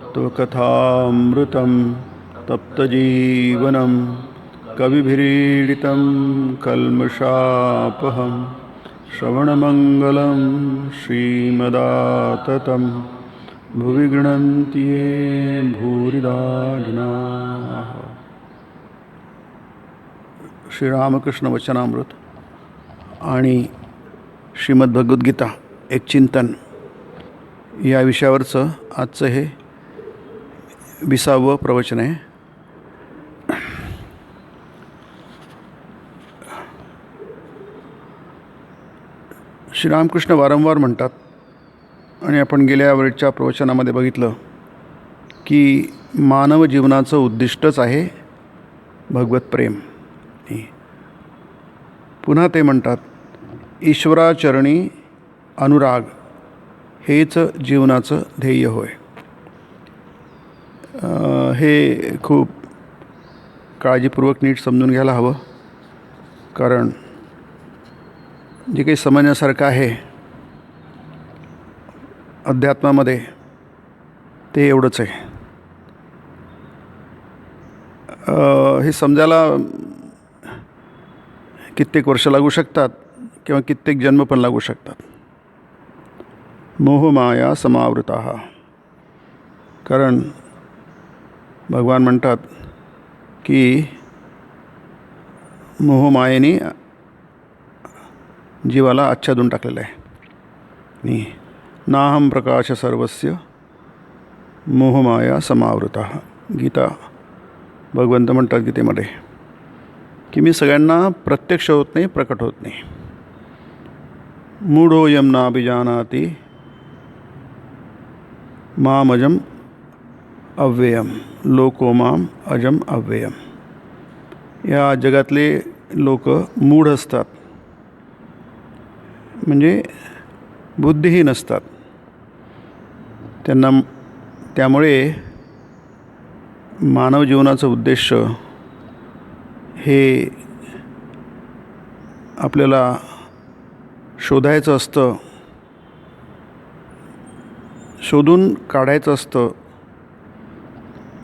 तत्त्वकथामृतं तप्तजीवनं कविभिरीडितं कल्मषापहं श्रवणमङ्गलं श्रीमदाततं भुवि गृह्णन्ति ये भूरिदा जनाः। श्रीरामकृष्ण वचनामृत आणि श्रीमद्भगवद्गीता एक चिंतन या विषयावरचं आजचं हे 20वं प्रवचन आहे. श्रीरामकृष्ण वारंवार म्हणतात आणि आपण गेल्या वेळच्या प्रवचनामध्ये बघितलं की मानव जीवनाचं उद्दिष्टच आहे भगवत प्रेम. पुन्हा ते म्हणतात ईश्वराचरणी अनुराग हेच जीवनाचं ध्येय होय. हे खूप काळजीपूर्वक नीट समजून घ्यायला हवं, कारण जे काही समजण्यासारखं आहे अध्यात्मामध्ये ते एवढंच आहे. हे समजायला कित्येक वर्ष लागू शकतात किंवा कित्येक जन्म पण लागू शकतात. मोहमाया समावृता, कारण भगवान म्हणतात की मोहमायेने जीवाला आच्छादून टाकलेलं आहे. नाहम प्रकाश सर्वस्य मोहमाया समावृता. गीता भगवंत म्हणतात गीतेमध्ये की मी सगळ्यांना प्रत्यक्ष होत नाही, प्रकट होत नाही. मूढोऽयं नाभिजानाति मामजम अव्ययम लोको माम अजम अव्ययम. या जगातले लोक मूढ असतात, म्हणजे बुद्धिहीन असतात. त्यामुळे मानव जीवनाचं उद्देश हे आपल्याला शोधायचं असतं, शोधून काढायचं असतं.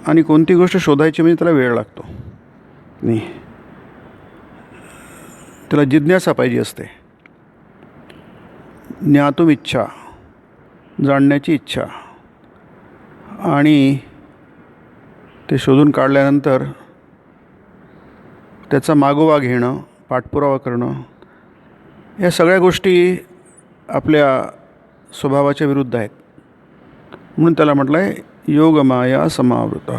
आणि कोणती गोष्ट शोधायची म्हणजे त्याला वेळ लागतो. नाही, त्याला जिज्ञासा पाहिजे असते. ज्ञातुम इच्छा, जाणण्याची इच्छा. आणि ते शोधून काढल्यानंतर त्याचा मागोवा घेणं, पाठपुरावा करणं, या सगळ्या गोष्टी आपल्या स्वभावाच्या विरुद्ध आहेत. म्हणून त्याला म्हटलं आहे योगमाया समावृता.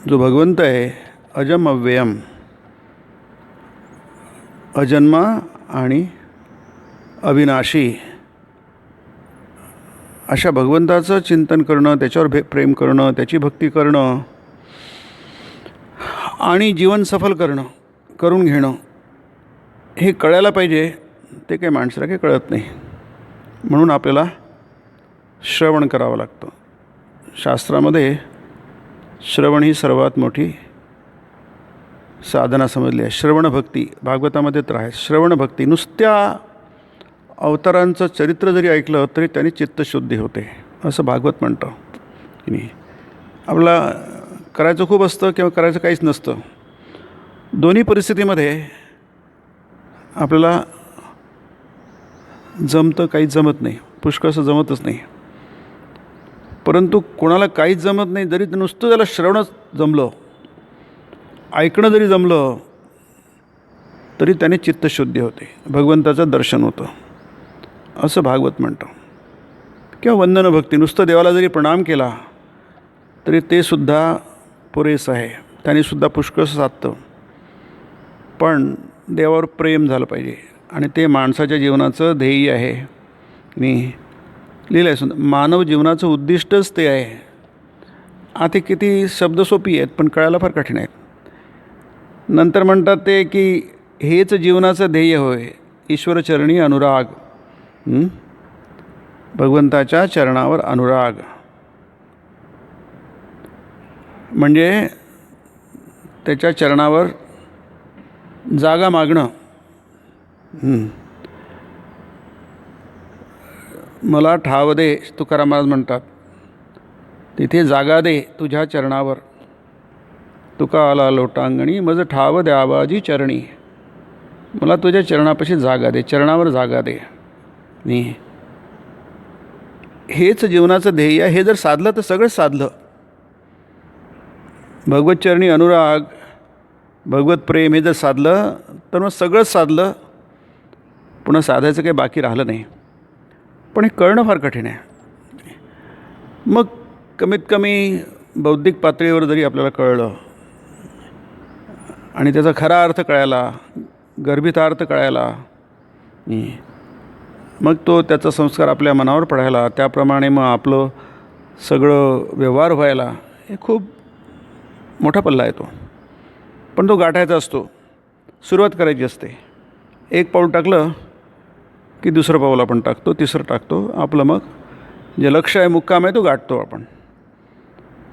जो भगवंत आहे अजम अव्ययम, अजन्मा आणि अविनाशी, अशा भगवंताचं चिंतन करणं, त्याच्यावर प्रेम करणं, त्याची भक्ती करणं आणि जीवन सफल करून घेणं हे कळायला पाहिजे. ते काही माणसाला काही कळत नाही. म्हणून आपल्याला श्रवण करावं लागतं. शास्त्रामध्ये श्रवण ही सर्वात मोठी साधना समजली आहे. श्रवण भक्ती भागवतामध्ये तर आहे. श्रवण भक्ती, नुसत्या अवतारांचं चरित्र जरी ऐकलं तरी त्याने चित्तशुद्धी होते, असं भागवत म्हणतं. की आपला करायचं खूप असतं किंवा करायचं काहीच नसतं. दोन्ही परिस्थितीमध्ये आपल्याला जमतं, काहीच जमत नाही, पुष्कळसं जमतच नाही. परंतु कोणाला काहीच जमत नाही, जरी नुसतं त्याला श्रवणच जमलं, ऐकणं जरी जमलं, तरी त्याने चित्तशुद्धी होते, भगवंताचं दर्शन होतं, असं भागवत म्हणतं. किंवा वंदन भक्ती, नुसतं देवाला जरी प्रणाम केला तरी ते सुद्धा पुरेसं आहे, त्यानेसुद्धा पुष्कळसं साधतं. पण देवावर प्रेम झालं पाहिजे, आणि ते माणसाच्या जीवनाचं ध्येय आहे. मी लिहिलं आहे सुद्धा, मानव जीवनाचं उद्दिष्टच ते आहे. आता किती शब्द सोपी आहेत पण कळायला फार कठीण आहेत. नंतर म्हणतात ते की हेच जीवनाचं ध्येय होय, ईश्वरचरणी अनुराग. भगवंताच्या चरणावर अनुराग म्हणजे त्याच्या चरणावर जागा मागणं. मला ठाव दे, तुकाराम महाराज म्हणतात. तिथे जागा दे तुझ्या चरणावर, तुका आला लोटांगणी मज ठाव द्यावाजी चरणी. मला तुझ्या चरणापाशी जागा दे, चरणावर जागा दे. आणि हेच जीवनाचं ध्येय. हे जर साधलं तर सगळंच साधलं. भगवत चरणी अनुराग, भगवत प्रेम हे जर साधलं तर मग सगळंच साधलं. पुन्हा साधायचं काही बाकी राहिलं नाही. पण हे कळणं फार कठीण आहे. मग कमीत कमी बौद्धिक पातळीवर जरी आपल्याला कळलं आणि त्याचा खरा अर्थ कळायला, गर्भितार्थ कळायला, मग तो त्याचा संस्कार आपल्या मनावर पडायला, त्याप्रमाणे मग आपलं सगळं व्यवहार व्हायला, हे खूप मोठा पल्ला येतो. पण तो गाठायचा असतो. सुरुवात करायची असते. एक पाऊल टाकलं की दुसरं पाऊल आपण टाकतो, तिसरं टाकतो. आपलं मग जे लक्ष आहे, मुक्काम आहे, तो गाठतो आपण.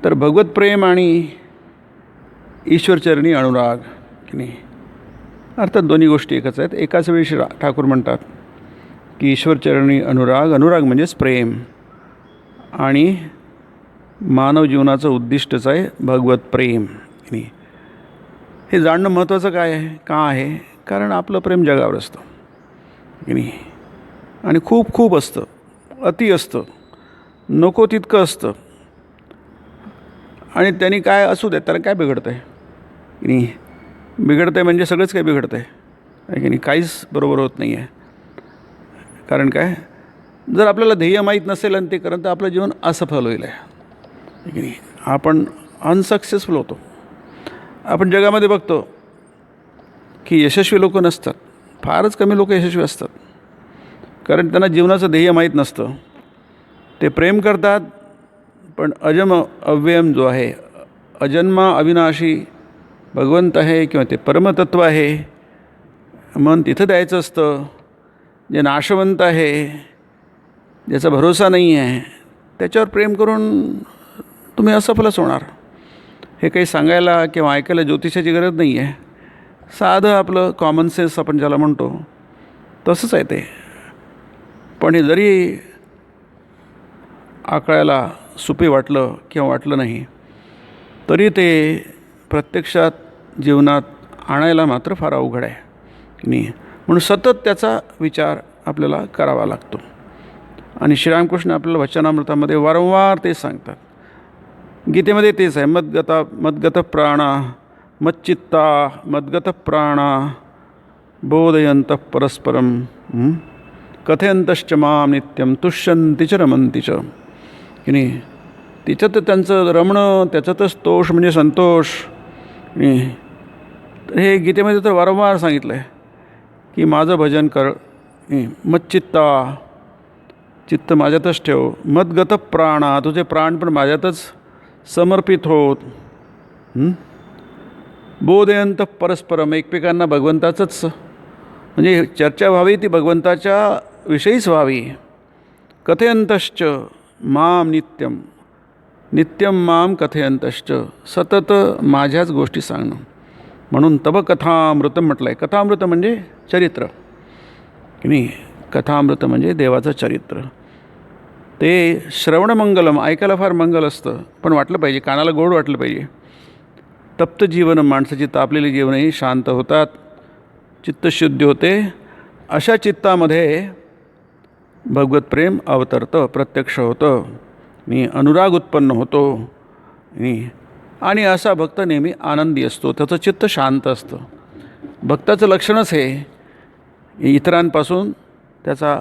तर भगवत प्रेम आणि ईश्वरचरणी अनुराग की नाही, अर्थात दोन्ही गोष्टी एकच आहेत. एकाच वेळी श्री ठाकूर म्हणतात की ईश्वरचरणी अनुराग, अनुराग म्हणजेच प्रेम, आणि मानव जीवनाचं उद्दिष्टच आहे भगवत प्रेम. की हे जाणणं महत्त्वाचं काय आहे, का आहे? कारण आपलं प्रेम जगावर असतं की नाही, आणि खूप खूप असतं, अति असतं, नको तितकं असतं. आणि त्यांनी काय असू दे, त्याला काय बिघडतं आहे की नाही? बिघडतं आहे म्हणजे सगळंच काय बिघडतं आहे की नाही? काहीच बरोबर होत नाही आहे. कारण काय, जर आपल्याला ध्येय माहीत नसेल आणि ते करणं, तर आपलं जीवन असफल होईल आहे की नाही? आपण अनसक्सेसफुल होतो. आपण जगामध्ये बघतो की यशस्वी लोक नसतात, फारच कमी लोक यशस्वी असतात. कारण त्यांना जीवनाचं ध्येय माहीत नसतं. ते प्रेम करतात, पण अजम अव्ययम जो आहे, अजन्मा अविनाशी भगवंत आहे किंवा ते परमतत्व आहे, मन तिथं द्यायचं असतं. जे नाशवंत आहे, ज्याचा भरोसा नाही आहे, त्याच्यावर प्रेम करून तुम्ही असफलच होणार. हे काही सांगायला किंवा ऐकायला ज्योतिषाची गरज नाही आहे. साधं आपलं कॉमन सेन्स आपण ज्याला म्हणतो तसंच आहे ते. पण हे जरी आकळायला सोपे वाटलं किंवा वाटलं नाही, तरी ते प्रत्यक्षात जीवनात आणायला मात्र फार अवघड आहे की नाही. म्हणून सतत त्याचा विचार आपल्याला करावा लागतो. आणि श्रीरामकृष्ण आपल्याला वचनामृतामध्ये वारंवार तेच सांगतात. गीतेमध्ये तेच आहे, मद्गत प्राणा मच्चित्ता मद्गत प्राणा बोधयंत परस्परम कथयंतश्च माम नित्यम तुष्यंती च रमंती च की नाही. तिच्यात त्यांचं रमणं, त्याच्यातच तोष म्हणजे संतोष. तर हे गीतेमध्ये तर वारंवार सांगितलं आहे की माझं भजन कर, मच्चित्ता, चित्त माझ्यातच ठेव, मद्गत प्राणा, तुझे प्राण पण माझ्यातच समर्पित होत, बोधयंत परस्परम, एकमेकांना भगवंताचंच म्हणजे चर्चा व्हावी ती भगवंताच्या विषयीच व्हावी. कथयंतश्च माम नित्यम, नित्यम माम कथयंतश्च, सतत माझ्याच गोष्टी सांगणं. म्हणून तब कथामृतम म्हटलं आहे. कथामृत म्हणजे चरित्र की नाही. कथामृत म्हणजे देवाचं चरित्र. ते श्रवणमंगलम, ऐकायला फार मंगल असतं, पण वाटलं पाहिजे, कानाला गोड वाटलं पाहिजे. तप्त जीवन, माणसाची तापलेली जीवनही शांत होतात, चित्तशुद्धी होते. अशा चित्तामध्ये भगवत प्रेम अवतरतं, प्रत्यक्ष होतं, मी अनुराग उत्पन्न होतो. आणि असा भक्त नेहमी आनंदी असतो, त्याचं चित्त शांत असतं. भक्ताचं लक्षणच हे. इतरांपासून त्याचा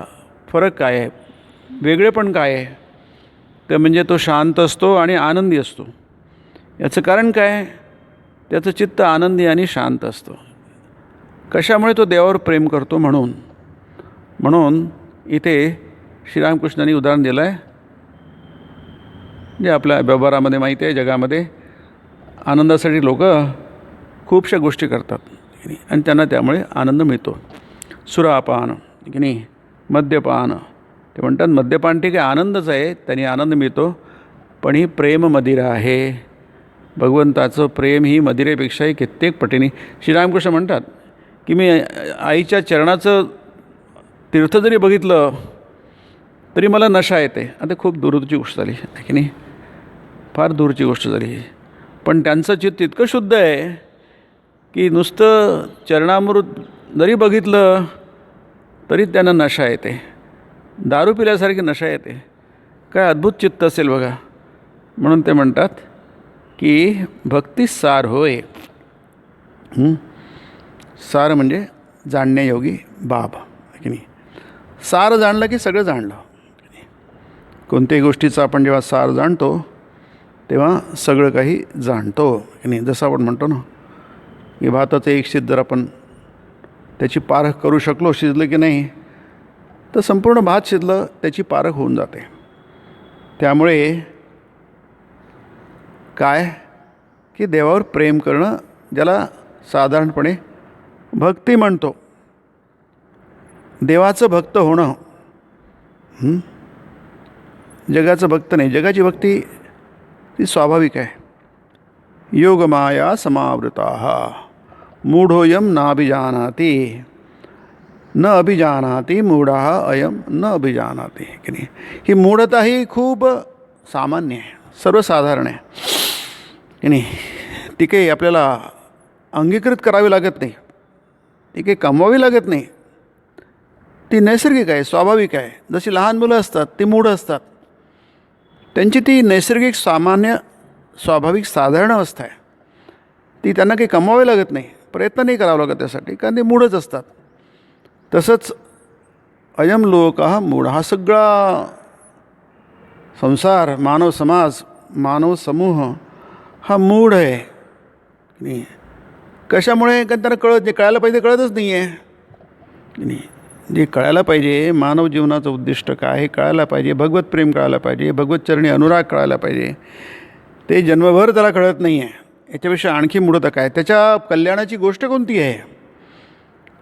फरक काय आहे, वेगळेपण काय आहे, ते म्हणजे तो शांत असतो आणि आनंदी असतो. याचं कारण काय, त्याचं चित्त आनंदी आणि शांत असतं. कशामुळे, तो देवावर प्रेम करतो म्हणून. म्हणून इथे श्रीरामकृष्णांनी उदाहरण दिलं आहे, जे आपल्या व्यवहारामध्ये माहिती आहे. जगामध्ये आनंदासाठी लोक खूपशा गोष्टी करतात आणि त्यांना त्यामुळे आनंद मिळतो. सुरापान की नाही, मद्यपान, ते म्हणतात मद्यपान ठीक आहे, आनंदच आहे, त्यांनी आनंद मिळतो, पण ही प्रेम मदिरा आहे. भगवंताचं प्रेम ही मदिरेपेक्षाही कित्येक पटीने. श्रीरामकृष्ण म्हणतात की मी आईच्या चरणाचं तीर्थ जरी बघितलं तरी मला नशा येते. आता खूप दूरची गोष्ट झाली की नाही. फार दूरची गोष्ट झाली. पण त्यांचं चित्त इतकं शुद्ध आहे की नुसतं चरणामृत जरी बघितलं तरी त्यांना नशा येते, दारू पिल्यासारखी नशा येते. काय अद्भुत चित्त असेल बघा. म्हणून ते म्हणतात की भक्ती सार होय. सार म्हणजे जाणण्यायोगी बाब, की नाही. सार जाणलं की सगळं जाणलं. कोणत्याही गोष्टीचं आपण जेव्हा सार जाणतो तेव्हा सगळं काही जाणतो, की नाही. जसं आपण म्हणतो ना की भाताचं एक शीत जर आपण त्याची पारख करू शकलो, शिजलं की नाही, तर संपूर्ण भात शिजलं त्याची पारख होऊन जाते. त्यामुळे काय की देवावर प्रेम करणं, ज्याला साधारणपणे भक्ती म्हणतो, देवाचं भक्त होणं, जगाचं भक्त नाही. जगाची भक्ती ती स्वाभाविक आहे. योगमाया समावृता मूढोयम नाभिजानाति न अभिजानाति मूढा अयम न अभिजानाति, की नाही. ही मूढता ही खूप सामान्य आहे, सर्वसाधारण आहे, की नाही. ती काही आपल्याला अंगीकृत करावी लागत नाही, ती काही कमवावी लागत नाही. ती नैसर्गिक आहे, स्वाभाविक आहे. जशी लहान मुलं असतात ती मूढ असतात, त्यांची ती नैसर्गिक सामान्य स्वाभाविक साधारण अवस्था आहे. ती त्यांना काही कमवावी लागत नाही, प्रयत्न नाही करावा लागत त्यासाठी, कारण ते मूढच असतात. तसंच अयम लोक हा मूढ, हा सगळा संसार, मानव समाज, मानव समूह हा मूढ आहे, नाही. कशामुळे? कारण त्यांना कळत नाही, कळायला पाहिजे कळतच नाही आहे, नाही. जे कळायला पाहिजे, मानव जीवनाचं उद्दिष्ट काय हे कळायला पाहिजे, भगवत प्रेम कळायला पाहिजे, भगवतचरणी अनुराग कळायला पाहिजे, ते जन्मभर त्याला कळत नाही आहे. याच्यापेक्षा आणखी मूढता काय? त्याच्या कल्याणाची गोष्ट कोणती आहे?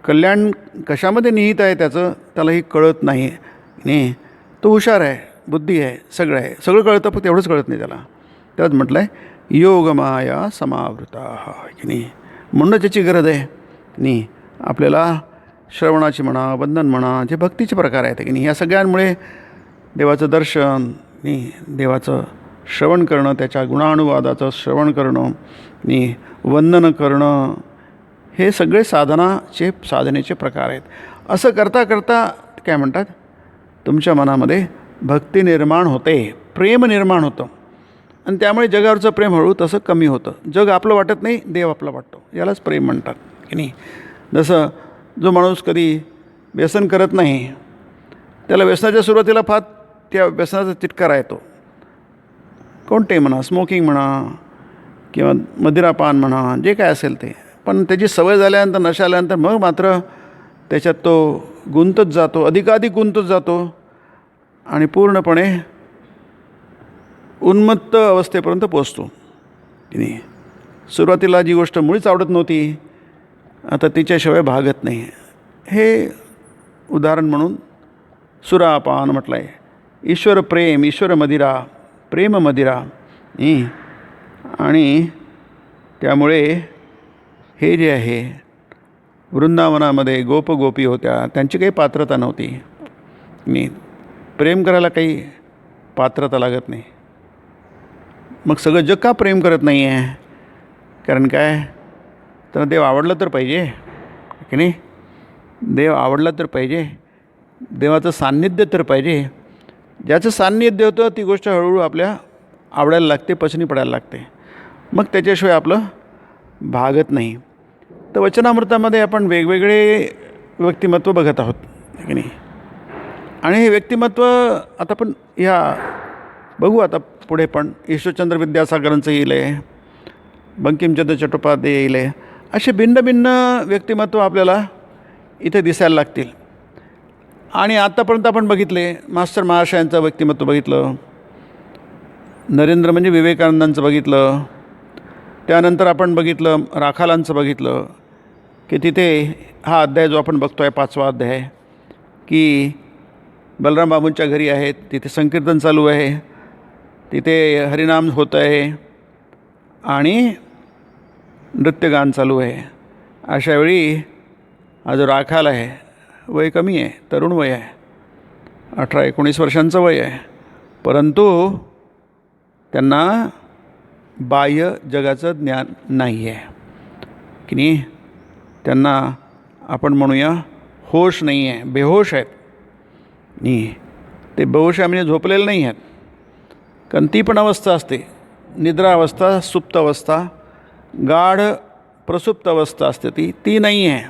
कल्याण कशामध्ये निहित आहे त्याचं त्यालाही कळत नाही, नाही. तो हुशार आहे, बुद्धी आहे, सगळं आहे, सगळं कळतं, पण तेवढंच कळत नाही त्याला. त्यात म्हटलं आहे योगमाया समावृता, की नाही. म्हणून त्याची गरज आहे, नाही. आपल्याला श्रवणाची म्हणा, वंदन म्हणा, जे भक्तीचे प्रकार आहेत, की नाही, या सगळ्यांमुळे देवाचं दर्शन, नाही, देवाचं श्रवण करणं, त्याच्या गुणानुवादाचं श्रवण करणं, नाही, वंदन करणं, हे सगळे साधनेचे प्रकार आहेत. असं करता करता काय म्हणतात, तुमच्या मनामध्ये भक्ती निर्माण होते, प्रेम निर्माण होतं, आणि त्यामुळे जगावरचं प्रेम हळू तसं कमी होतं. जग आपलं वाटत नाही, देव आपला वाटतो, यालाच प्रेम म्हणतात, की नाही. जसं जो माणूस कधी व्यसन करत नाही त्याला व्यसनाच्या सुरुवातीला फार त्या व्यसनाचा तिटकारा येतो. कोणते म्हणा, स्मोकिंग म्हणा किंवा मदिरापान म्हणा, जे काय असेल ते. पण त्याची सवय झाल्यानंतर, नशा आल्यानंतर मग मात्र त्याच्यात तो गुंतत जातो, अधिकाधिक गुंतत जातो, आणि पूर्णपणे उन्मत्त अवस्थेपर्यंत पोचतो, की नाही. सुरुवातीला जी गोष्ट मुळीच आवडत नव्हती, आता तिच्याशिवाय भागत नाही. हे उदाहरण म्हणून सुरापान म्हटलं आहे. ईश्वर प्रेम, ईश्वर मदिरा, प्रेम मदिरा, आणि त्यामुळे हे जे आहे, वृंदावनामध्ये गोपगोपी होत्या, त्यांची काही पात्रता नव्हती, नाही. प्रेम करायला काही पात्रता लागत नाही. मग सगळं जग का प्रेम करत नाही आहे? कारण काय, तर देव आवडला तर पाहिजे, की नाही. देव आवडला तर पाहिजे, देवाचं सान्निध्य तर पाहिजे. ज्याचं सान्निध्य होतं ती गोष्ट हळूहळू आपल्या आवडायला लागते, पचनी पडायला लागते, मग त्याच्याशिवाय आपलं भागत नाही. तर वचनामृतामध्ये आपण वेगवेगळे व्यक्तिमत्व बघत आहोत, की नाही. आणि हे व्यक्तिमत्व आता पण ह्या बघू आता पुढे, पण ईश्वरचंद्र विद्यासागरांचं येईल आहे, बंकिमचंद्र चट्टोपाध्याय येईल आहे, असे भिन्न भिन्न व्यक्तिमत्व आपल्याला इथे दिसायला लागतील. आणि आत्तापर्यंत आपण बघितले, मास्टर महाशयांचं व्यक्तिमत्व बघितलं, नरेंद्र म्हणजे विवेकानंदांचं बघितलं, त्यानंतर आपण बघितलं राखालांचं बघितलं, की तिथे हा अध्याय जो आपण बघतो आहे 5वा अध्याय, की बलराम बाबूंच्या घरी आहेत, तिथे संकीर्तन चालू आहे, तिथे हरिनाम होत आहे आणि नृत्यगान चालू आहे. अशावेळी हा जो राखाल आहे, वय कमी आहे, तरुण वय आहे, 18-19 वर्षांचं वय आहे, परंतु त्यांना बाह्य जगाचं ज्ञान नाही आहे की नाही. त्यांना आपण म्हणूया होश नाही आहे, बेहोश आहेत. नाही, ते बेहोश आहे म्हणजे झोपलेले नाही आहेत. कारण ती पण अवस्था असते, निद्रा अवस्था, सुप्त अवस्था, गाढ प्रसुप्त अवस्था असते, ती नाही आहे.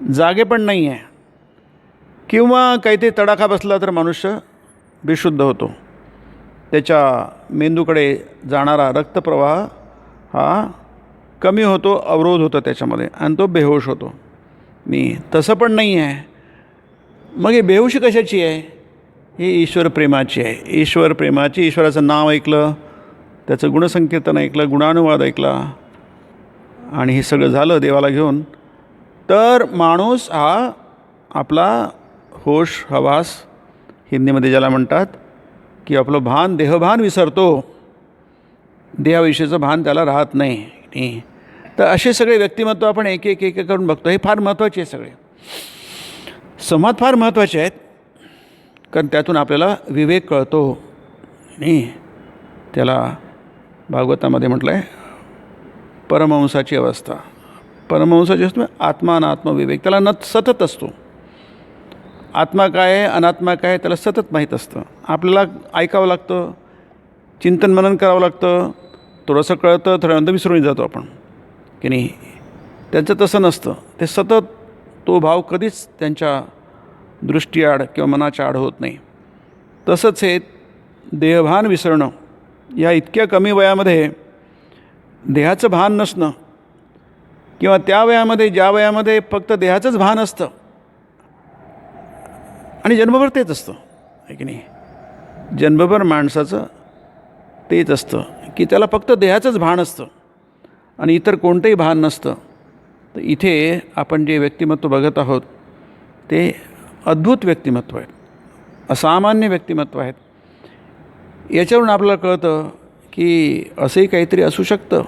जागे पण नाही आहे. किंवा काहीतरी तडाखा बसला तर मनुष्य बेशुद्ध होतो. त्याच्या मेंदूकडे जाणारा रक्तप्रवाह हा कमी होतो, अवरोध होतो त्याच्यामध्ये आणि तो बेहोश होतो. तसं पण नाही आहे. मग हे बेहोशी कशाची आहे? ही ईश्वर प्रेमाची आहे. ईश्वर प्रेमाची, ईश्वराचं नाव ऐकलं, त्याचं गुणसंकीर्तन ऐकलं, गुणानुवाद ऐकला आणि हे सगळं झालं देवाला घेऊन, तर माणूस हा आपला होश, हवास हिंदीमध्ये ज्याला म्हणतात की आपलं भान, देहभान विसरतो. देहाविषयीचं भान त्याला राहत नाही. तर असे सगळे व्यक्तिमत्व आपण एक एक एक करून बघतो. हे फार महत्त्वाचे आहे. सगळे संवाद फार महत्त्वाचे आहेत, कारण त्यातून आपल्याला विवेक कळतो. आणि त्याला भागवतामध्ये म्हटलं आहे परमहंसाची अवस्था. परमहंसाची असतो आत्मा अनात्मविवेक. त्याला सतत असतो. आत्मा काय आहे, अनात्मा काय आहे, त्याला सतत माहीत असतं. आपल्याला ऐकावं लागतं, चिंतन मनन करावं लागतं. थोडंसं कळतं, थोड्यानंतर विसरून जातो आपण की नाही. त्यांचं तसं नसतं. ते सतत तो भाव कधीच त्यांच्या दृष्टीआड किंवा मनाच्या आड होत नाही. तसंच हे देहभान विसरणं, या इतक्या कमी वयामध्ये देहाचं भान नसणं, किंवा त्या वयामध्ये ज्या वयामध्ये फक्त देहाचंच भान असतं आणि जन्मभर तेच असतं आहे की नाही. जन्मभर माणसाचं तेच असतं की त्याला फक्त देहाचंच भान असतं आणि इतर कोणतंही भान नसतं. तर इथे आपण जे व्यक्तिमत्व बघत आहोत ते अद्भुत व्यक्तिमत्व आहेत, असामान्य व्यक्तिमत्व आहेत. याच्यावरून आपल्याला कळतं की असंही काहीतरी असू शकतं.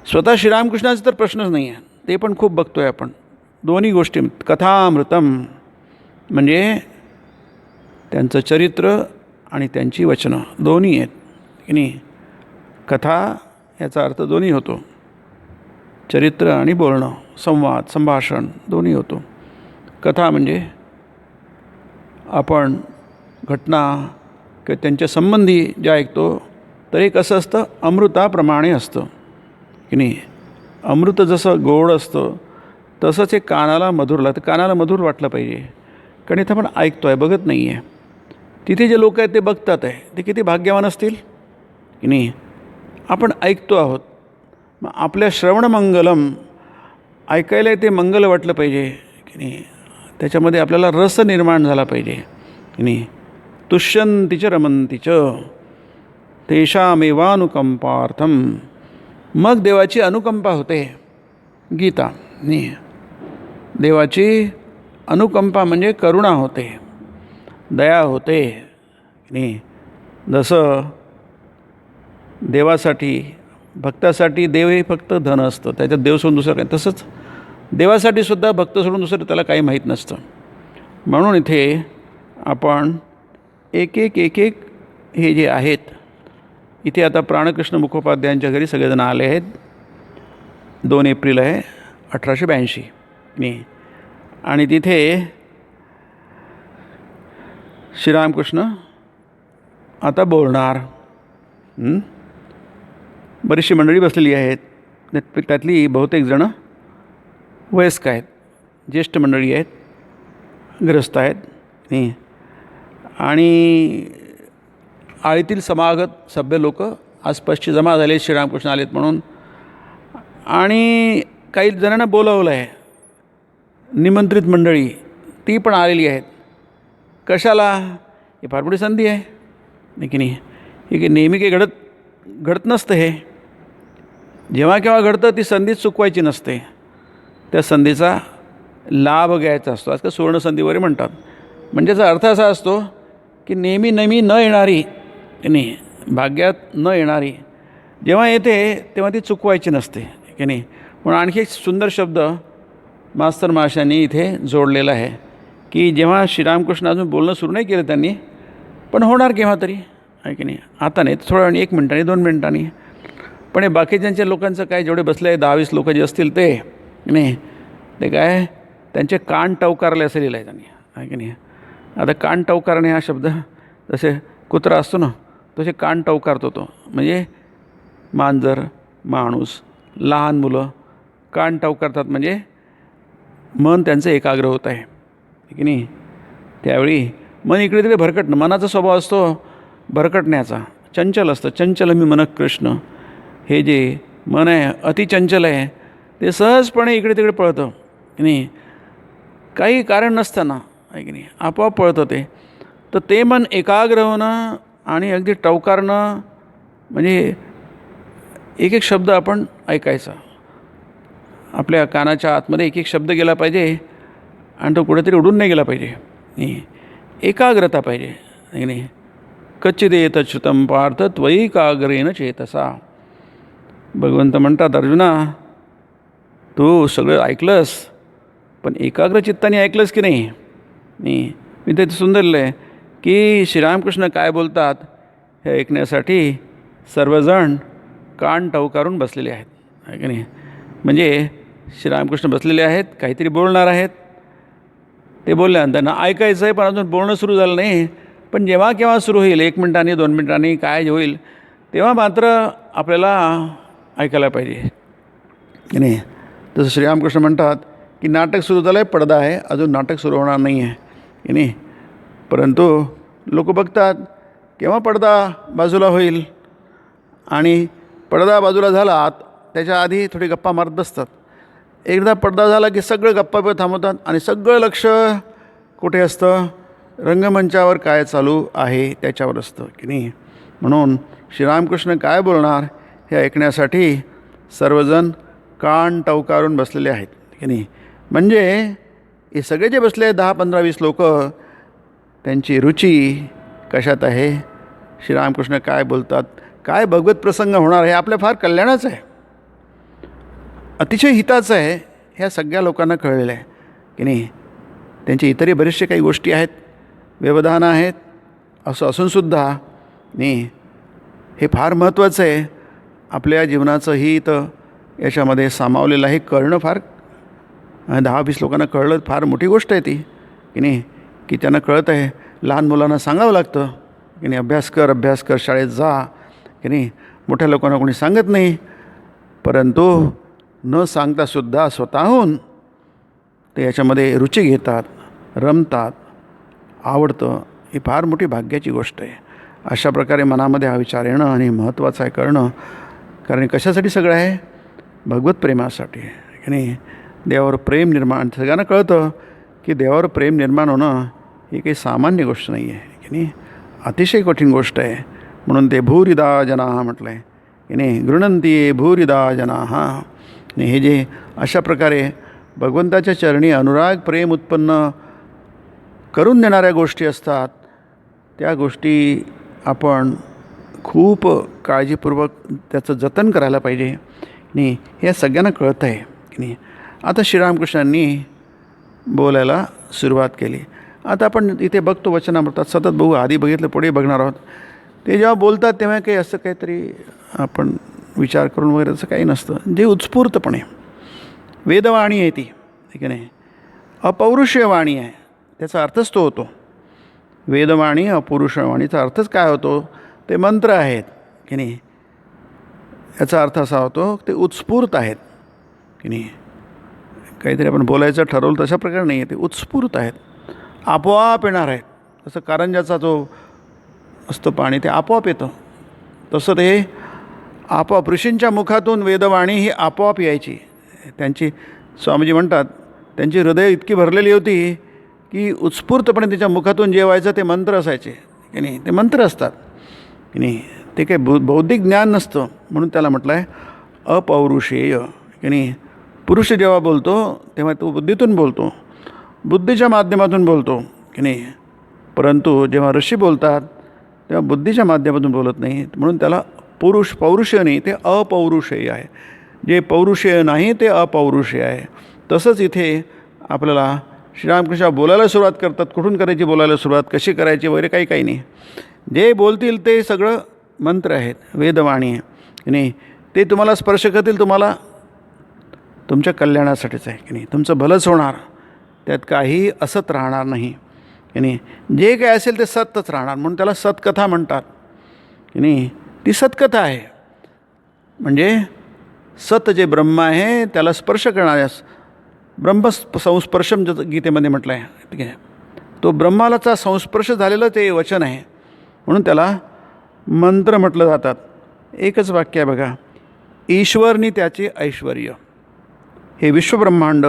स्वतः श्रीरामकृष्णाचा तर प्रश्नच नाही आहे, ते पण खूप बघतो आहे आपण. दोन्ही गोष्टी, कथामृतम म्हणजे त्यांचं चरित्र आणि त्यांची वचनं दोन्ही आहेत की नाही. कथा याचा अर्थ दोन्ही होतो, चरित्र आणि बोलणं, संवाद, संभाषण दोन्ही होतो. कथा म्हणजे आपण घटना किंवा त्यांच्या संबंधी जे ऐकतो तर एक असं असतं अमृताप्रमाणे असतं की नाही. अमृत जसं गोड असतं तसंच एक कानाला मधुर लागतं. कानाला मधुर वाटलं पाहिजे, कारण इथं आपण ऐकतो आहे, बघत नाही आहे. तिथे जे लोक आहेत ते बघतात आहे, ते किती भाग्यवान असतील की नाही. आपण ऐकतो आहोत, मग आपल्या श्रवणमंगलम, ऐकायला ते मंगल वाटलं पाहिजे की नाही. त्याच्यामध्ये आपल्याला रस निर्माण झाला पाहिजे की नाही. तुष्यंती च रमंती च तेषामेवानुकंपार्थम, मग देवाची अनुकंपा होते. गीता नाही, देवाची अनुकंपा म्हणजे करुणा होते, दया होते नाही. जसं देवासाठी, भक्तासाठी देव हे फक्त धन असतं, त्याच्यात देव सोडून दुसरं काही, तसंच देवासाठी सुद्धा भक्त सोडून दुसरं त्याला काही माहीत नसतं. म्हणून इथे आपण एक एक हे जे आहेत, इथे आता प्राणकृष्ण मुखोपाध्यायांच्या घरी सगळेजण आले आहेत. 2 एप्रिल आहे 1882 मी, आणि तिथे श्रीरामकृष्ण आता बोलणार. बरीचशी मंडळी बसलेली आहेत, त्यातली बहुतेक जणं वयस्क आहेत, ज्येष्ठ मंडळी आहेत, ग्रस्त आहेत आणि आळीतील समागत सभ्य लोक आसपासची जमा झाले, श्रीरामकृष्ण आलेत म्हणून. आणि काही जणांना बोलावलं आहे, निमंत्रित मंडळी ती पण आलेली आहेत. कशाला? ही फार मोठी संधी आहे की नाही. हे की नेहमी काही घडत नसतं. हे जेव्हा केव्हा घडतं ती संधी चुकवायची नसते, त्या संधीचा लाभ घ्यायचा असतो. आजकाल सुवर्णसंधी वगैरे म्हणतात. म्हणजे याचा अर्थ असा असतो की नेहमी न येणारी नाही, भाग्यात न येणारी जेव्हा येते तेव्हा ती चुकवायची नसते की नाही. म्हणून आणखी एक सुंदर शब्द मास्तर महाशयांनी इथे जोडलेला आहे की जेव्हा श्रीरामकृष्ण अजून बोलणं सुरू नाही केलं त्यांनी, पण होणार केव्हा तरी आहे की नाही. आता नाही, थोड्या वेळाने, 1 मिनिटांनी 2 मिनिटांनी पण हे बाकीच्यांच्या लोकांचं काय, जेवढे बसले 10-20 लोक जे असतील ते नाही, ते काय त्यांचे कान टवकारले असं लिहिलं आहे त्यांनी, आहे की नाही. आता कान टवकारणे हा शब्द जसे कुत्रा असतो ना तसे कान टवकारतो तो, म्हणजे मांजर, माणूस, लहान मुलं कान टवकारतात, म्हणजे मन त्यांचं एकाग्र होत आहे की नाही. त्यावेळी मन इकडे तिकडे भरकटणं, मनाचा स्वभाव असतो भरकटण्याचा, चंचल असतं. चंचल मी मन कृष्ण, हे जे मन आहे अतिचंचल आहे, ते सहजपणे इकडे तिकडे पळतं की नाही, काही कारण नसताना, आहे की नाही, आपोआप पळतं ते. तर ते मन एकाग्र होणं आणि अगदी टवकारणं, म्हणजे एक एक शब्द आपण ऐकायचा, आपल्या कानाच्या आतमध्ये एक एक शब्द गेला पाहिजे आणि तो कुठेतरी उडून नाही गेला पाहिजे. नाही, एकाग्रता पाहिजे, नाही नाही. कच्चिदेत अच्युतम पार्थ त्वयी काग्रेन चेतसा. भगवंत म्हणतात, अर्जुना तू सगळं ऐकलंस, पण एकाग्र चित्ताने ऐकलंस की नाही. नाही, मी ते सुंदर लिहिलं आहे की श्रीरामकृष्ण काय बोलतात हे ऐकण्यासाठी सर्वजण कान टवकारून बसलेले आहेत, आहे की नाही. म्हणजे श्रीरामकृष्ण बसलेले आहेत, काहीतरी बोलणार आहेत, ते बोलल्यानंतर त्यांना ऐकायचं आहे, पण अजून बोलणं सुरू झालं नाही. पण जेव्हा केव्हा सुरू होईल, 1 मिनिटांनी 2 मिनिटांनी काय होईल, तेव्हा मात्र आपल्याला ऐकायला पाहिजे की नाही. जसं श्रीरामकृष्ण म्हणतात की नाटक सुरू झालं आहे, पडदा आहे, अजून नाटक सुरू होणार नाही आहे की नाही. परंतु लोक बघतात केव्हा पडदा बाजूला होईल, आणि पडदा बाजूला झाला त्याच्या आधी थोडी गप्पा मारत बसतात. एकदा पडदा झाला की सगळं गप्पा थांबवतात आणि सगळं लक्ष कुठे असतं, रंगमंचावर काय चालू आहे त्याच्यावर असतं की नाही. म्हणून श्रीरामकृष्ण काय बोलणार हे ऐकण्यासाठी सर्वजण कान टवकारून बसलेले आहेत की नाही. म्हणजे हे सगळे जे बसले 10, 15, 20 लोक, त्यांची रुची कशात आहे, श्रीरामकृष्ण काय बोलतात, काय भगवत प्रसंग होणार, हे आपल्या फार कल्याणाचं आहे, अतिशय हिताचं आहे, ह्या सगळ्या लोकांना कळलेलं आहे की नाही. त्यांचे इतरही बरेचसे काही गोष्टी आहेत, व्यवधानं आहेत, असं असूनसुद्धा नाही, हे फार महत्त्वाचं आहे. आपल्या जीवनाचं हित याच्यामध्ये सामावलेलं आहे. कळणं फार, 10-20 लोकांना कळलं फार मोठी गोष्ट आहे ती की नाही, की त्यांना कळत आहे. लहान मुलांना सांगावं लागतं की नाही, अभ्यास कर, शाळेत जा की नाही. मोठ्या लोकांना कोणी सांगत नाही, परंतु न सांगतासुद्धा स्वतःहून ते याच्यामध्ये रुची घेतात, रमतात, आवडतं. ही फार मोठी भाग्याची गोष्ट आहे. अशा प्रकारे मनामध्ये हा विचार येणं आणि महत्त्वाचं आहे करणं. कारण कशासाठी सगळं आहे, भगवत प्रेमासाठी की नाही. देवावर प्रेम निर्माण, सगळ्यांना कळतं की देवावर प्रेम निर्माण होणं ही काही सामान्य गोष्ट नाही आहे की नाही, अतिशय कठीण गोष्ट आहे. म्हणून ते भूरिदा जना म्हटलं आहे की नाही, गृणंती भूरिदा जना. आणि हे जे अशा प्रकारे भगवंताच्या चरणी अनुराग प्रेम उत्पन्न करून देणाऱ्या गोष्टी असतात, त्या गोष्टी आपण खूप काळजीपूर्वक त्याचं जतन करायला पाहिजे नाही. हे सगळ्यांना कळतं आहे की नाही. आता श्रीरामकृष्णांनी बोलायला सुरुवात केली. आता आपण इथे बघतो वचनामृतात सतत बघू, आधी बघितलं पुढे बघणार आहोत. ते जेव्हा बोलतात तेव्हा काही असं काहीतरी आपण विचार करून वगैरे असं काही नसतं. जे उत्स्फूर्तपणे वेदवाणी आहे ती, ठीक आहे नाही, अपौरुषीय वाणी आहे, त्याचा अर्थच तो होतो. वेदवाणी अपौरुषवाणीचा अर्थच काय होतो, ते मंत्र आहेत की नाही. याचा अर्थ असा होतो ते उत्स्फूर्त आहेत की नाही. काहीतरी आपण बोलायचं ठरवलं तशा प्रकारे नाही आहे, ते उत्स्फूर्त आहेत, आपोआप येणार आहेत. तसं कारंजाचा जो असतं पाणी ते आपोआप येतं, तसं ते आपोआप ऋषींच्या मुखातून वेदवाणी ही आपोआप यायची. त्यांची स्वामीजी म्हणतात त्यांची हृदय इतकी भरलेली होती की उत्स्फूर्तपणे त्याच्या मुखातून जे व्हायचं ते मंत्र असायचे की नाही. ते मंत्र असतात की नाही, ते काही बौद्धिक ज्ञान नसतं. म्हणून त्याला म्हटलं आहे अपौरुषेय की नाही. पुरुष जेव्हा बोलतो तेव्हा तो बुद्धीतून बोलतो, बुद्धीच्या माध्यमातून बोलतो की नाही. परंतु जेव्हा ऋषी बोलतात तेव्हा बुद्धीच्या माध्यमातून बोलत नाही. म्हणून त्याला पौरुषेय नाही, ते अपौरुषेय आहे. जे पौरुषेय नाही ते अपौरुषेय आहे. तसंच इथे आपल्याला श्रीरामकृष्ण बोलायला सुरुवात करतात. कुठून करायची बोलायला सुरुवात, कशी करायची वगैरे काही काही नाही. जे बोलतील ते सगळं मंत्र आहेत, वेदवाणी आहे की नाही. ते तुम्हाला स्पर्श करतील, तुम्हाला तुमच्या कल्याणासाठीच आहे की नाही, तुमचं भलंच होणार, त्यात काही असत राहणार नाही की नाही. जे काय असेल ते सत्यच राहणार, म्हणून त्याला सतकथा म्हणतात की नाही. ती सतकथा आहे, म्हणजे सत जे ब्रह्म आहे त्याला स्पर्श करणाऱ्यास ब्रह्म संस्पर्शम गीतेमध्ये म्हटलं आहे, ठीक आहे. तो ब्रह्मालाचा संस्पर्श झालेलं ते वचन आहे, म्हणून त्याला मंत्र म्हटलं जातात. एकच वाक्य आहे बघा, ईश्वरनी त्याचे ऐश्वर्य, हे विश्वब्रह्मांड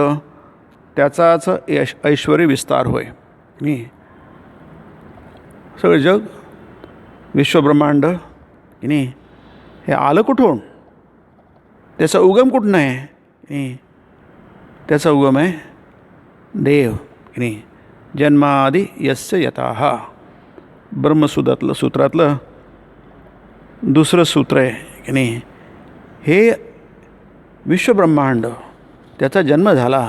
त्याचाच ऐश्वर्य विस्तार होय. मी सगळं जग विश्वब्रह्मांड की नाही हे आलं कुठून, त्याचा उगम कुठून आहे की, त्याचा उगम आहे देव की नाही. जन्मादि यस्य यतः, सूत्रातलं दुसरं सूत्र आहे की नाही. हे विश्वब्रह्मांड त्याचा जन्म झाला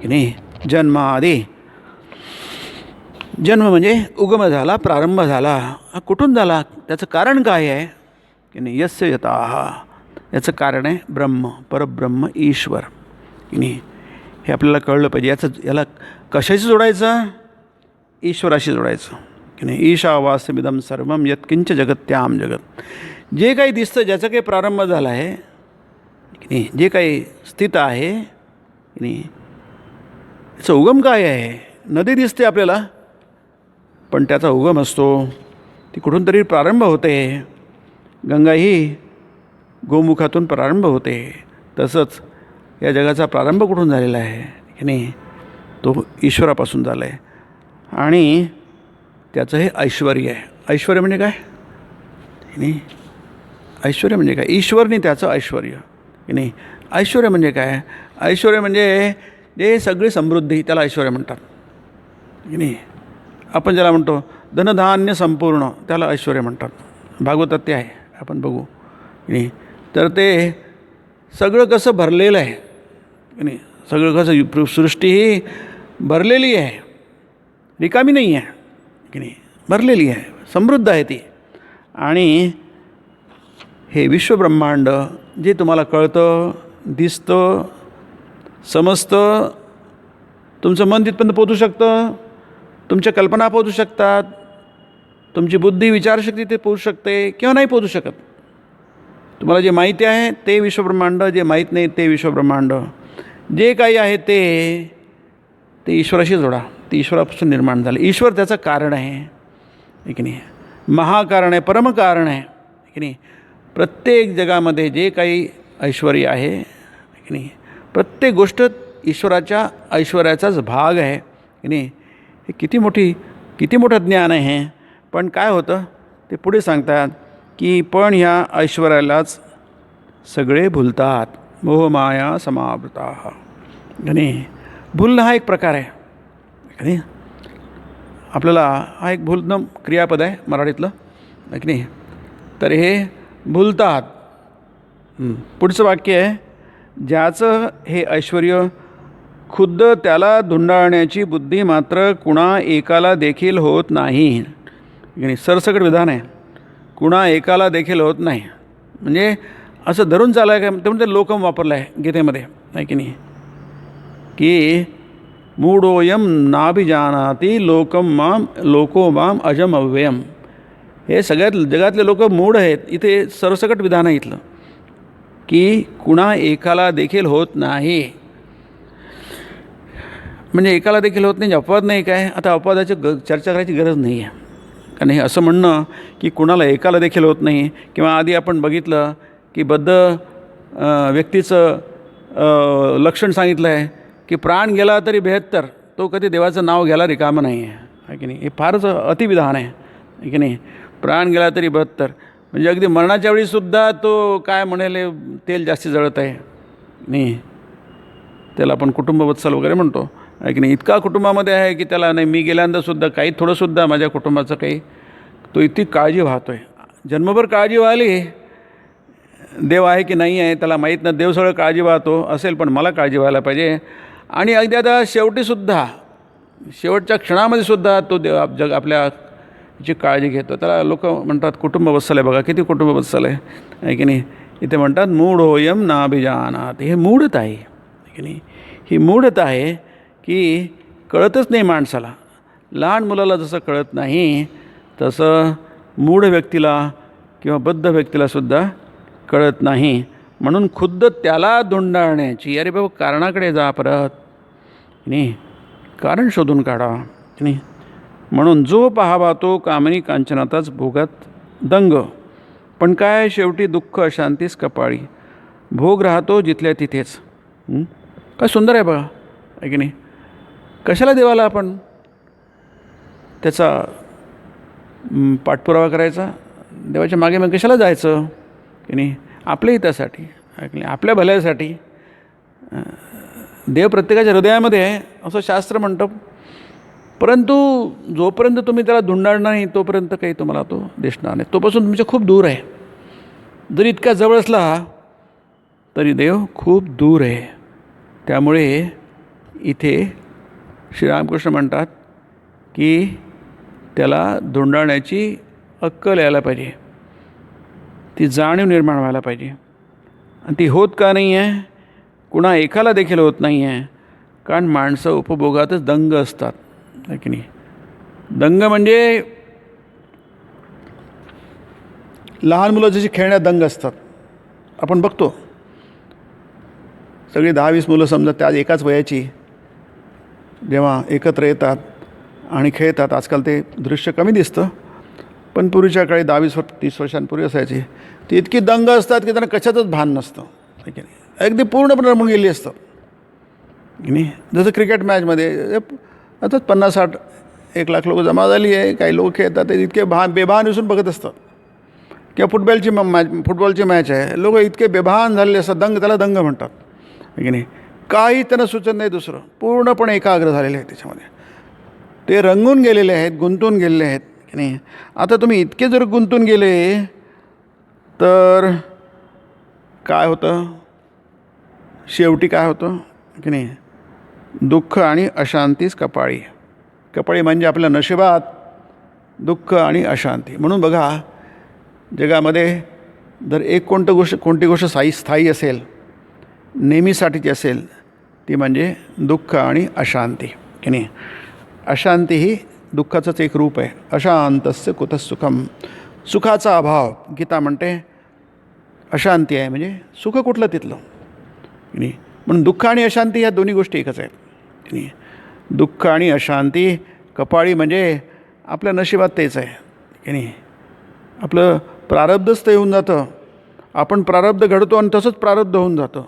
की नाही. जन्मादि, जन्म म्हणजे उगम झाला, प्रारंभ झाला. कुठून झाला, त्याचं कारण काय आहे की नाही. यस्य यतः, याचं कारण आहे ब्रह्म, परब्रह्म, ईश्वर की नाही. हे आपल्याला कळलं पाहिजे. याला कशाशी जोडायचं, ईश्वराशी जोडायचं की नाही. ईशावास्यमिदं सर्वं यत्किंच जगत्याम जगत, जे काही दिसतं, ज्याचा काही प्रारंभ झाला आहे की नाही, जे काही स्थित आहे की नाही, याचा उगम काय आहे. नदी दिसते आपल्याला, पण त्याचा उगम असतो, ती कुठून तरी प्रारंभ होते. गंगा ही गोमुखातून प्रारंभ होते, तसंच या जगाचा प्रारंभ कुठून झालेला आहे की नाही, तो ईश्वरापासून झाला आहे. आणि त्याचं हे ऐश्वर्य आहे. ऐश्वर्य म्हणजे काय की नाही, ऐश्वर्य म्हणजे काय, ईश्वरनी त्याचं ऐश्वर्य की नाही. ऐश्वर्य म्हणजे काय, ऐश्वर्य म्हणजे जे सगळी समृद्धी, त्याला ऐश्वर्य म्हणतात की नाही. आपण ज्याला म्हणतो धनधान्य संपूर्ण, त्याला ऐश्वर्य म्हणतात. भागवतात ते आहे, आपण बघू की नाही. तर ते सगळं कसं भरलेलं आहे की नाही, सगळं कसं, सृष्टी ही भरलेली आहे, रिकामी नाही आहे की नाही, भरलेली आहे, समृद्ध आहे ती. आणि हे विश्वब्रह्मांड जे तुम्हाला कळतं, दिसतं, समजतं, तुमचं मन तिथपर्यंत पोहोचू शकतं, तुमच्या कल्पना पोहोचू शकतात, तुमची बुद्धी विचारशक्ती ते पोहोचू शकते किंवा नाही पोहोचू शकत. तुम्हाला जे माहिती आहे ते विश्वब्रह्मांड, जे माहीत नाही ते विश्वब्रह्मांड. जे काही आहे ते ईश्वराशी जोडा, ते ईश्वरापासून निर्माण झालं. ईश्वर त्याचं कारण आहे की नाही, महाकारण आहे, परमकारण आहे की नाही. प्रत्येक जगामध्ये जे काही ऐश्वर्य आहे की नाही, प्रत्येक गोष्ट ईश्वराच्या ऐश्वर्याचाच भाग आहे की नाही. हे किती मोठं ज्ञान आहे. पण काय होतं ते पुढे सांगतात की पण ह्या ऐश्वर्यालाच सगळे भुलतात, मोहमाया समावृता की नाही. भुलणं हा एक प्रकार आहे की नाही. आपल्याला हा एक भुलणं क्रियापद आहे मराठीतलं की नाही. तर हे भुलतात. पुढचं वाक्य आहे, ज्याचं हे ऐश्वर्य खुद्द त्याला धुंडाळण्याची बुद्धी मात्र कुणा एकाला देखील होत नाही की नाही. सरसकट विधान आहे, कुणा एकाला देखील होत नाही. म्हणजे असं धरून चाललं आहे का, ते म्हणजे लोकम वापरलं आहे गीतेमध्ये आहे की नाही, की मूढोयम नाभिजानाती लोको माम अजम अव्ययम. हे सगळ्यात जगातले लोक मूढ आहेत. इथे सरसकट विधान आहे इथलं, की कुणा एकाला देखील होत नाही. म्हणजे एकाला देखील होत नाही, अपवाद नाही. काय आता अपवादाची चर्चा करायची गरज नाही आहे. कारण हे असं म्हणणं की कुणाला एकाला देखील होत नाही, किंवा आधी आपण बघितलं की बद्ध व्यक्तीचं लक्षण सांगितलं आहे की प्राण गेला तरी 72, तो कधी देवाचं नाव घ्यायला रिकामं नाही आहे की नाही. हे फारच अतिविधान आहे की नाही. प्राण गेला तरी 72, म्हणजे अगदी मरणाच्या वेळीसुद्धा तो काय म्हणेल, तेल जास्ती जळत आहे नाही, त्याला आपण कुटुंबवत्सल वगैरे म्हणतो आहे की नाही. इतका कुटुंबामध्ये आहे की त्याला नाही, मी गेल्यानंतरसुद्धा काही थोडंसुद्धा माझ्या कुटुंबाचं काही, तो इतकी काळजी वाहतो आहे. जन्मभर काळजी वाहली, देव आहे की नाही आहे त्याला माहीत नाही. देव सगळं काळजी वाहतो असेल, पण मला काळजी व्हायला पाहिजे. आणि अगदी आता शेवटीसुद्धा, शेवटच्या क्षणामध्ये सुद्धा तो देव आपल्याची काळजी घेतो. त्याला लोक म्हणतात कुटुंबवत्सल आहे. बघा किती कुटुंबवत्सल आहे की नाही. इथे म्हणतात मूढोयम नाभिजानाति. हे मूढता आहे की नाही. ही मूढता आहे की कळतच नाही माणसाला. लहान मुलाला जसं कळत नाही तसं मूढ व्यक्तीला किंवा बद्ध व्यक्तीलासुद्धा कळत नाही. म्हणून खुद्द त्याला धुंडाळण्याची, अरे बाबा कारणाकडे जा परत नाही, कारण शोधून काढा नाही. म्हणून जो पाहावा तो कामनी कांचनातच भोगात दंग. पण काय शेवटी दुःख अशांतीच कपाळी. भोग राहतो जिथल्या तिथेच. काय सुंदर आहे बघा, आहे की नाही. कशाला देवाला आपण त्याचा पाठपुरावा करायचा, देवाच्या मागे मग कशाला जायचं की नाही. आपल्या हितासाठी, आहे की नाही, आपल्या भल्यासाठी. देव प्रत्येकाच्या हृदयामध्ये आहे असं शास्त्र म्हणतं. परंतु जोपर्यंत तुम्ही त्याला धुंडाळणार नाही तोपर्यंत काही तुम्हाला तो दिसणार नाही. तोपासून तुमच्या खूप दूर आहे. जरी इतका जवळ असला तरी देव खूप दूर आहे. त्यामुळे इथे श्रीरामकृष्ण म्हणतात की त्याला धुंडाळण्याची अक्कल यायला पाहिजे, ती जाणीव निर्माण व्हायला पाहिजे. आणि ती होत का नाही आहे, कुणा एकाला देखील होत नाही आहे. कारण माणसं उपभोगातच दंग असतात, आहे की नाही. दंग म्हणजे लहान मुलं जशी खेळण्यात दंग असतात. आपण बघतो सगळी 10-20 मुलं समजा त्या एकाच वयाची जेव्हा एकत्र येतात आणि खेळतात. आजकाल ते दृश्य कमी दिसतं, पण पूर्वीच्या काळी 20-30 वर्षांपूर्वी असायची. ती इतकी दंग असतात की त्यांना कशातच भान नसतं, आहे की नाही. अगदी पूर्णपणे रमून गेली असतं की नाही. जसं क्रिकेट मॅचमध्ये आता 50-60-1 लाख लोक जमा झाली आहे, काही लोक खेळतात ते इतके बेभान विसून बघत असतात. किंवा फुटबॉलची मॅच आहे, लोक इतके बेभान झालेले असतात, त्याला दंग म्हणतात, आहे की नाही. काही त्यांना सुचत नाही दुसरं, पूर्णपणे एकाग्र झालेले आहेत त्याच्यामध्ये. ते रंगून गेलेले आहेत, गुंतून गेलेले आहेत की नाही. आता तुम्ही इतके जर गुंतून गेले तर काय होतं, शेवटी काय होतं की नाही. दुःख आणि अशांतीच कपाळी. कपाळी म्हणजे आपल्या नशिबात दुःख आणि अशांती. म्हणून बघा, जगामध्ये जर कोणती गोष्ट स्थायी असेल, नेहमीसाठीची असेल, ती म्हणजे दुःख आणि अशांती की नाही. अशांती ही दुःखाचंच एक रूप आहे. अशांतस्य कुतः सुखम. सुखाचा अभाव. गीता म्हणते अशांती आहे म्हणजे सुख कुठलं तिथलं की नाही. म्हणून दुःख आणि अशांती ह्या दोन्ही गोष्टी एकच आहेत की नाही. दुःख आणि अशांती कपाळी म्हणजे आपल्या नशिबात तेच आहे की नाही. आपलं प्रारब्धच ते होऊन जातं. आपण प्रारब्ध घडतो आणि तसंच प्रारब्ध होऊन जातं.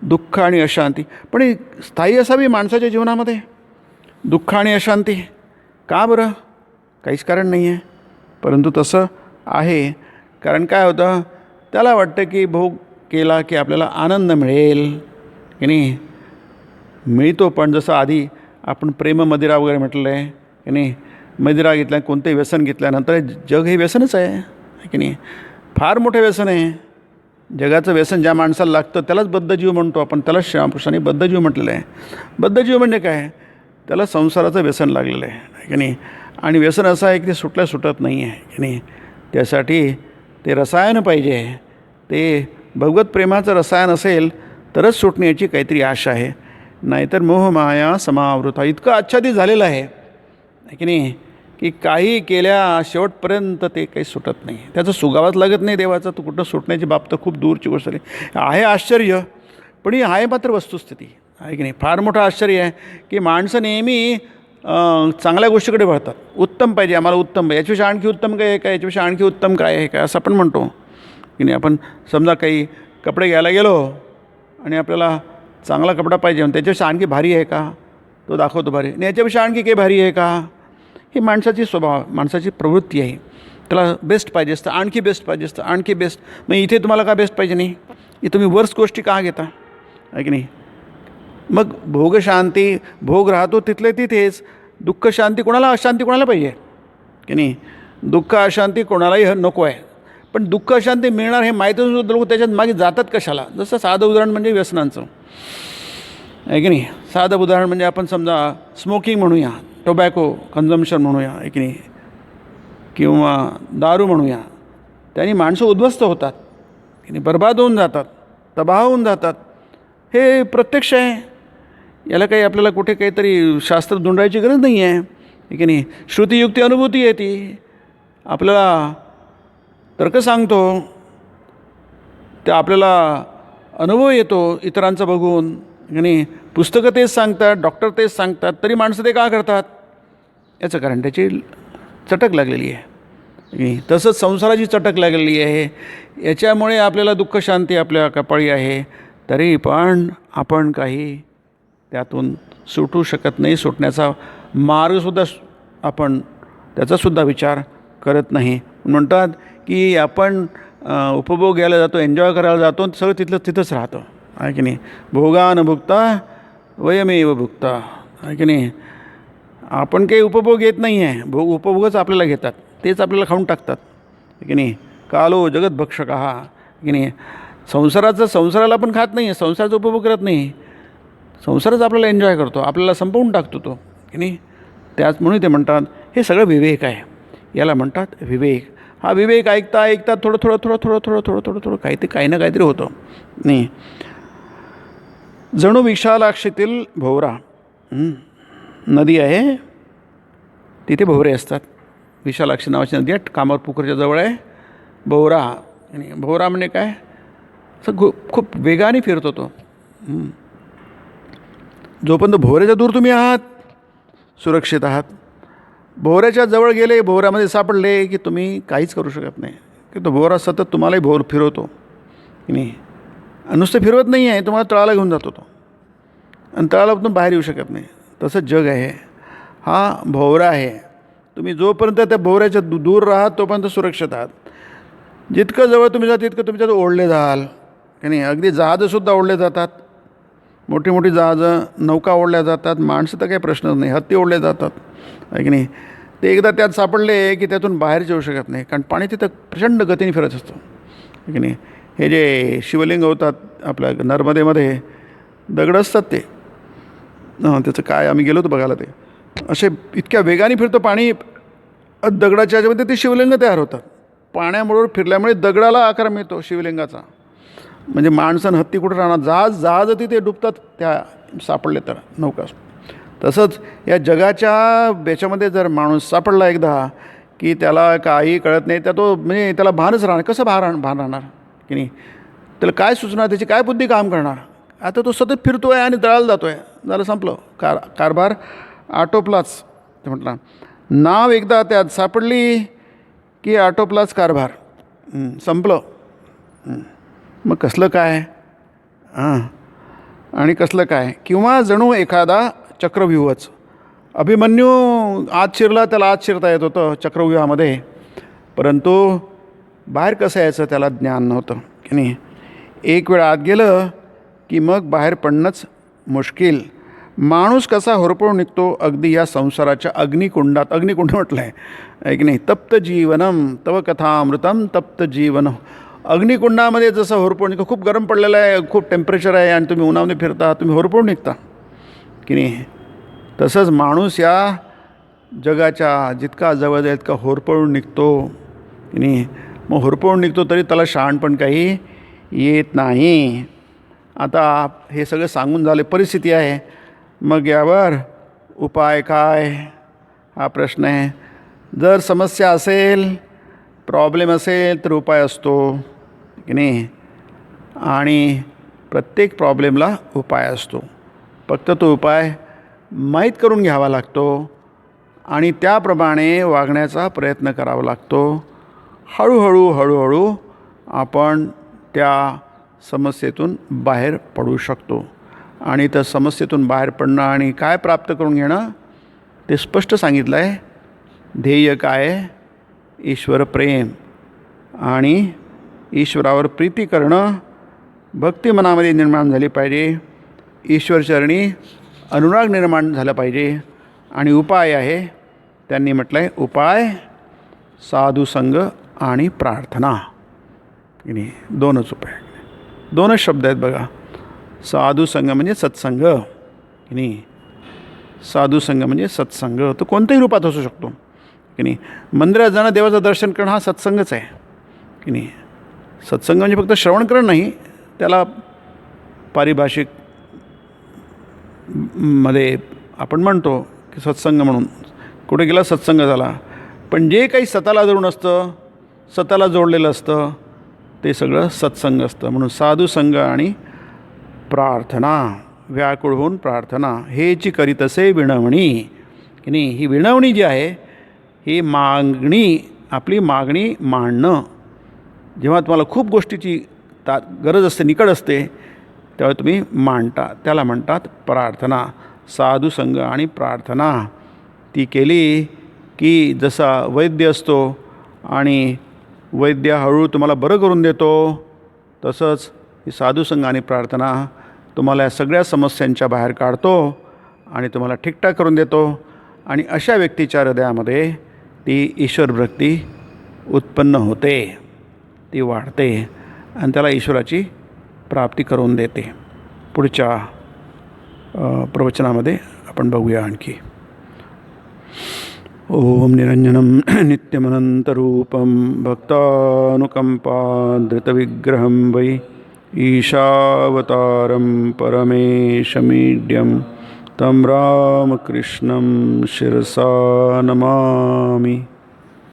दुःख आणि अशांती. पण ही स्थायी असावी माणसाच्या जीवनामध्ये दुःख आणि अशांती. का बरं? काहीच कारण नाही आहे, परंतु तसं आहे. कारण काय होतं, त्याला वाटतं की भोग केला की आपल्याला आनंद मिळेल की नाही. मिळतो, पण जसं आधी आपण प्रेम मदिरा वगैरे म्हटलं आहे की नाही. मदिरा घेतल्या, कोणतंही व्यसन घेतल्यानंतर जग हे व्यसनच आहे की नाही. फार मोठं व्यसन आहे. जगाचं व्यसन ज्या माणसाला लागतं त्यालाच बद्धजीव म्हणतो आपण. त्यालाच श्रीरामकृष्णांनी बद्धजीव म्हटलेलं आहे. बद्धजीव म्हणजे काय, त्याला संसाराचं व्यसन लागलेलं आहे की नाही. आणि व्यसन असं आहे की ते सुटत नाही आहे की नाही. त्यासाठी ते रसायन पाहिजे. ते भगवत प्रेमाचं रसायन असेल तरच सुटण्याची काहीतरी आशा आहे. नाहीतर मोहमाया समावृता. इतकं आच्छादित झालेलं आहे की नाही की काही केल्या शेवटपर्यंत ते काही सुटत नाही. त्याचं सुगावाच लागत नाही देवाचा. तो कुठं सुटण्याची बाब तर खूप दूरची गोष्ट आहे आश्चर्य. पण ही आहे मात्र वस्तुस्थिती, आहे की नाही. फार मोठं आश्चर्य आहे की माणसं नेहमी चांगल्या गोष्टीकडे वळतात. उत्तम पाहिजे आम्हाला, उत्तम पाहिजे. याच्यापेक्षा आणखी उत्तम काय आहे का, याच्यापेक्षा आणखी उत्तम काय आहे का, असं आपण म्हणतो की नाही. आपण समजा काही कपडे घ्यायला गेलो आणि आपल्याला चांगला कपडा पाहिजे, त्याच्यापेक्षा आणखी भारी आहे का, तो दाखवतो भारी. आणि याच्यापेक्षा आणखी काही भारी आहे का. ही माणसाची स्वभाव, माणसाची प्रवृत्ती आहे. त्याला बेस्ट पाहिजे असतं, आणखी बेस्ट पाहिजे असतं, आणखी बेस्ट. मग इथे तुम्हाला का बेस्ट पाहिजे नाही, ही तुम्ही वर्स्ट गोष्टी का घेता, आहे की नाही. मग भोगशांती, भोग राहतो तिथले तिथेच. दुःख शांती कोणाला, अशांती कोणाला पाहिजे की नाही. दुःख अशांती कोणालाही नको आहे. पण दुःख अशांती मिळणार हे माहीतच लोक त्याच्यात मागे जातात कशाला. जसं साधं उदाहरण म्हणजे व्यसनांचं, आहे की नाही. साधं उदाहरण म्हणजे आपण समजा स्मोकिंग म्हणूया, टोबॅको कन्झम्पशन म्हणूया, आहे की नाही, किंवा दारू म्हणूया. त्यांनी माणसं उद्ध्वस्त होतात की नाही, बर्बाद होऊन जातात, तबाह होऊन जातात. हे प्रत्यक्ष आहे. याला काही आपल्याला कुठे काहीतरी शास्त्र धुंडायची गरज नाही आहे की नाही. श्रुतियुक्ती अनुभूती आहे ती. आपल्याला तर्क सांगतो, ते आपल्याला अनुभव येतो इतरांचा बघून की नाही. पुस्तकं तेच सांगतात, डॉक्टर तेच सांगतात, तरी माणसं ते का करतात? याचं कारण त्याची चटक लागलेली आहे. तसंच संसाराची चटक लागलेली आहे. याच्यामुळे आपल्याला दुःख शांती आपल्या कपाळी आहे, तरी पण आपण काही त्यातून सुटू शकत नाही. सुटण्याचा मार्गसुद्धा आपण त्याचासुद्धा विचार करत नाही. म्हणतात की आपण उपभोग घ्यायला जातो, एन्जॉय करायला जातो, सगळं तिथंच राहतं आहे की नाही. भोगा न भुक्ता वयमेव भुक्ता आहे की नाही. आपण काही उपभोग घेत नाही आहे, उपभोगच आपल्याला घेतात, तेच आपल्याला खाऊन टाकतात की नाही. कालो जगद्भक्षकः की नाही. संसाराला आपण खात नाही आहे, संसाराचा उपभोग करत नाही, संसारच आपल्याला एन्जॉय करतो, आपल्याला संपवून टाकतो तो की नाही. त्याचमुळे ते म्हणतात हे सगळं विवेक आहे. याला म्हणतात विवेक. हा विवेक ऐकता ऐकता थोडं काही ना काहीतरी होतं नाही. जणू विशालाक्षीतील भोवरा नदी आहे, तिथे भोवरे असतात. विशालाक्षी नावाची नदी आहे, कामरपुकुरच्या जवळ आहे. भोवरा आणि भोवरा म्हणजे काय, असं खूप वेगाने फिरतो तो. जोपर्यंत भोवऱ्याच्या दूर तुम्ही आहात सुरक्षित आहात. भोवऱ्याच्या जवळ गेले, भोवऱ्यामध्ये सापडले की तुम्ही काहीच करू शकत नाही, की तो भोवरा सतत तुम्हालाही फिरवतो की नाही. नुसतं फिरवत नाही आहे, तुम्हाला तळाला घेऊन जातो तो, आणि तळालातून बाहेर येऊ शकत नाही. तसंच जग आहे, हा भोवरा आहे. तुम्ही जोपर्यंत त्या भोवऱ्याच्या दूर राहात तोपर्यंत सुरक्षित आहात. जितकं जवळ तुम्ही जा तितकं तुमच्यात ओढले जाल की नाही. अगदी जहाजंसुद्धा ओढले जातात, मोठी मोठी जहाजं, नौका ओढल्या जातात. माणसं तर काही प्रश्नच नाही, हत्ती ओढले जातात आहे की नाही. ते एकदा त्यात सापडले की त्यातून बाहेरच येऊ शकत नाही, कारण पाणी तिथं प्रचंड गतीने फिरत असतं आहे की नाही. हे जे शिवलिंग होतात आपल्या नर्मदेमध्ये, दगड असतात ते, त्याचं काय आम्ही गेलो होतो बघायला, ते असे इतक्या वेगाने फिरतं पाणी, दगडाच्या ह्याच्यामध्ये ते शिवलिंग तयार होतात. पाण्याबरोबर फिरल्यामुळे दगडाला आकार मिळतो शिवलिंगाचा. म्हणजे माणसं हत्ती कुठं राहणार, जहाज तिथे डुबतात त्या सापडले तर, नौका. तसंच या जगाच्या याच्यामध्ये जर माणूस सापडला एकदा की त्याला काही कळत नाही, त्या तो म्हणजे त्याला भानच राहणार. कसं भान राहणार की नाही. त्याला काय सुचणार, त्याची काय बुद्धी काम करणार. आता तो सतत फिरतो आहे आणि तळाला जातो आहे, झालं संपलं. कारभार आटोपलाच. ते म्हटलं नाव एकदा त्यात सापडली की आटोपलाच कारभार, संपलं. मग कसलं काय आणि कसलं काय. किंवा जणू एखादा चक्रव्यूहच. अभिमन्यू आत शिरला, त्याला आत शिरता येत होतं चक्रव्यूहामध्ये, परंतु बाहेर कसं यायचं त्याला ज्ञान नव्हतं की नाही. एक वेळ आत गेलं की मग बाहेर पडणंच मुश्किल. माणूस कसा होरपळून निघतो अगदी या संसाराच्या अग्निकुंडात. अग्निकुंड म्हटलं आहे की नाही. तप्त जीवनम तव कथामृतम तप्त जीवन. अग्निकुंडामध्ये जसं होरपळून निघतो, खूप गरम पडलेलं आहे, खूप टेम्परेचर आहे, आणि तुम्ही उन्हामध्ये फिरता, तुम्ही होरपळून निघता की नाही. तसंच माणूस या जगाच्या जितका जवळ जाईल तितका होरपळून निघतो की नाही. मग होरपळून निघतो तरी त्याला शहाणपण काही येत नाही. आता हे सगळं सांगून झाले, परिस्थिती आहे. मग यावर उपाय काय, हा प्रश्न आहे. जर समस्या असेल, प्रॉब्लेम असेल, तर उपाय असतो की नाही. आणि प्रत्येक प्रॉब्लेमला उपाय असतो, फक्त तो उपाय माहीत करून घ्यावा लागतो आणि त्याप्रमाणे वागण्याचा प्रयत्न करावा लागतो. हळूहळू आपण त्या समस्येतून बाहेर पडू शकतो. आणि त्या समस्येतून बाहेर पडणं आणि काय प्राप्त करून घेणं ते स्पष्ट सांगितलं आहे. ध्येय काय, ईश्वर प्रेम आणि ईश्वरावर प्रीती करणं. भक्ती मनामध्ये निर्माण झाली पाहिजे, ईश्वरचरणी अनुराग निर्माण झाला पाहिजे. आणि उपाय आहे, त्यांनी म्हटलं आहे उपाय साधुसंग आणि प्रार्थना की नाही. दोनच उपाय, दोनच शब्द आहेत बघा. साधुसंग म्हणजे सत्संग की नाही. साधुसंग म्हणजे सत्संग, तो कोणत्याही रूपात असू शकतो की नाही. मंदिरात जाणं, देवाचं दर्शन करणं हा सत्संगच आहे की नाही. सत्संग म्हणजे फक्त श्रवण करणं नाही, त्याला पारिभाषिक मध्ये आपण म्हणतो की सत्संग म्हणून कुठे गेला सत्संग झाला. पण जे काही स्वतःला धरून असतं, स्वतःला जोडलेलं असतं, ते सगळं सत्संग असतं. म्हणून साधुसंग आणि प्रार्थना, व्याकुळ होऊन प्रार्थना, हेची करीतसे विनवणी. की नाही, ही विनवणी जी आहे ही मागणी, आपली मागणी मांडणं. जेव्हा तुम्हाला खूप गोष्टीची गरज असते, निकड असते, तेव्हा तुम्ही मांडता, त्याला म्हणतात प्रार्थना. साधुसंग आणि प्रार्थना ती केली की जसा वैद्य असतो आणि वैद्य हळूहळू तुम्हाला बरं करून देतो, तसंच ही साधुसंग आणि प्रार्थना तुम्हाला या सगळ्या समस्यांच्या बाहेर काढतो आणि तुम्हाला ठीकठाक करून देतो. आणि अशा व्यक्तीच्या हृदयामध्ये ती ईश्वरभक्ती उत्पन्न होते, ती वाढते आणि त्याला ईश्वराची प्राप्ती करून देते. पुढच्या प्रवचनामध्ये आपण बघूया आणखी. ओम निरंजनम नित्यमनंतरूपम भक्तानुकंपाधृतविग्रहं वै ईशावतारं परमेशमीड्यं तं रामकृष्णं शिरसा नमामि.